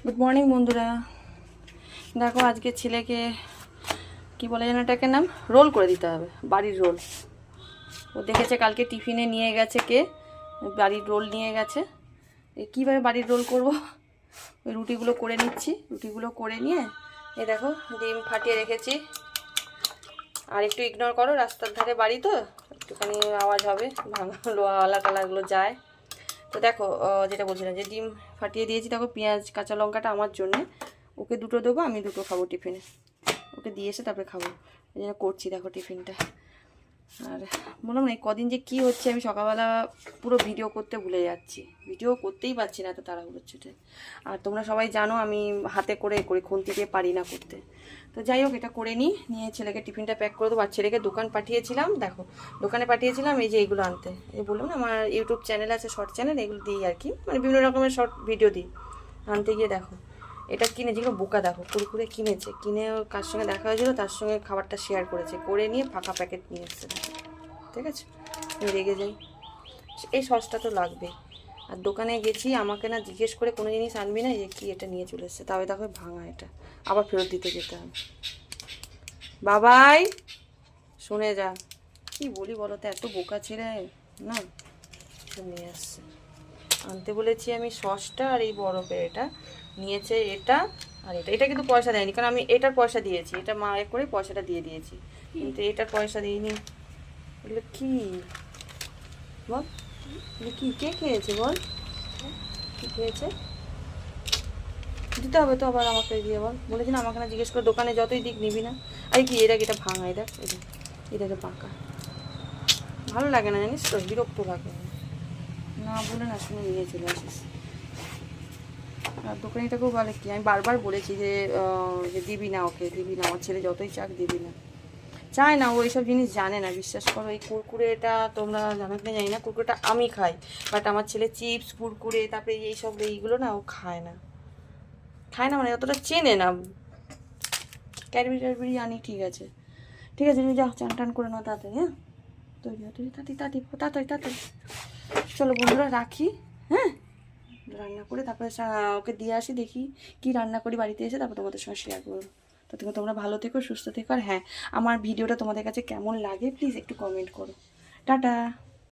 Good morning বন্ধুরা। দেখো আজকে ছেলেকে কি বলে যেন এটাকে নাম রোল করে দিতে হবে, বাড়ির রোল। ও দেখেছে কালকে টিফিনে নিয়ে গেছে কে বাড়ির রোল নিয়ে গেছে। কীভাবে বাড়ির রোল করব, ওই রুটিগুলো করে নিচ্ছি। রুটিগুলো করে নিয়ে এই দেখো ডিম ফাটিয়ে রেখেছি। আর একটু ইগনোর করো, রাস্তার ধারে বাড়ি তো একটুখানি আওয়াজ হবে, ভাঙা লোহাওয়ালা কালারগুলো যায়। তো দেখো যেটা বলছিলাম যে ডিম ফাটিয়ে দিয়েছি। দেখো পেঁয়াজ কাঁচা লঙ্কাটা আমার জন্যে, ওকে দুটো দেবো, আমি দুটো খাবো টিফিনে। ওকে দিয়ে এসে তারপরে খাবো, এই জন্য করছি দেখো টিফিনটা। আর বললাম না কদিন যে কী হচ্ছে, আমি সকালবেলা পুরো ভিডিও করতে ভুলে যাচ্ছি, ভিডিও করতেই পারছি না, এত তাড়াহুড়োর ছুটে। আর তোমরা সবাই জানো আমি হাতে করে খুন্তি দিয়ে পারি না করতে। তো যাই হোক, এটা করে নিয়ে ছেলেকে টিফিনটা প্যাক করে দেবো। আর ছেলেকে দোকান পাঠিয়েছিলাম, দেখো দোকানে পাঠিয়েছিলাম এই যে এইগুলো আনতে। এই বললাম না আমার ইউটিউব চ্যানেল আছে, শর্ট চ্যানেল, এগুলো দিই আর কি, মানে বিভিন্ন রকমের শর্ট ভিডিও দিই। আনতে গিয়ে দেখো এটা কিনেছি, এগুলো বোকা দেখো কুরকুরে কিনেছে, কিনে কার সঙ্গে দেখা হয়েছিল তার সঙ্গে খাবারটা শেয়ার করেছে, করে নিয়ে ফাঁকা প্যাকেট নিয়ে এসছে। ঠিক আছে, আমি রেগে যাই। এই সসটা তো লাগবে। আর দোকানে গেছি, আমাকে না জিজ্ঞেস করে কোনো জিনিস আনবি না, যে কি এটা নিয়ে চলে এসছে, তবে দেখো ভাঙা, এটা আবার ফেরত দিতে যেতে হবে। বাবাই শুনে যা, কি বলি বলো তো, এত বোকা ছেড়ে না, নিয়ে আসছে। আনতে বলেছি আমি সসটা, আর এই বরফের এটা নিয়েছে, এটা আর এটা কিন্তু পয়সা দেয়নি, কারণ আমি এটার পয়সা দিয়েছি, এটা মায়ের করে পয়সাটা দিয়ে দিয়েছি, কিন্তু এটার পয়সা দিইনি। এগুলো কি বল, কি কে খেয়েছে বল, কি খেয়েছে, দিতে হবে তো আবার আমাকে দিয়ে বল। বলেছি না আমাকে না জিজ্ঞেস করে, দোকানে যতই দিক নিবি না। এই কি এটা, এটা ভাঙা, এটাকে পাকা, ভালো লাগে না জানিস তো, বিরক্ত লাগে না বলে না শুনে নিয়ে চলে আসিস। আর দোকানিটাকেও বলে কি, আমি বারবার বলেছি যে দিবি না, ওকে দিবি না, আমার ছেলে যতই চাক দিবি না, চায় না, ও এইসব জিনিস জানে না, বিশ্বাস করো। এই কুরকুরেটা তোমরা জানো কিনা জানি না, কুরকুরেটা আমি খাই, বাট আমার ছেলে চিপস কুরকুরে তারপরে এইসব এইগুলো না ও খায় না, মানে অতটা চেনে না। ক্যাডবেরি ট্যাডবেরি আনি, ঠিক আছে ঠিক আছে, তুমি যাও চান টান করে নাও তাড়াতাড়ি। হ্যাঁ তৈরি হও, তৈরি তাড়াতাড়ি তাড়াতাড়ি তাড়াতাড়ি। চলো বন্ধুরা রাখি, হ্যাঁ রান্না করে তারপরে ওকে দিয়ে আসি, দেখি কি রান্না করি বাড়িতে এসে, তারপর তোমাদের সঙ্গে শেয়ার করবো। তো তোমরা ভালো থেকো, সুস্থ থেকো। আর হ্যাঁ, আমার ভিডিওটা তোমাদের কাছে কেমন লাগে প্লিজ একটু কমেন্ট করো। টাটা।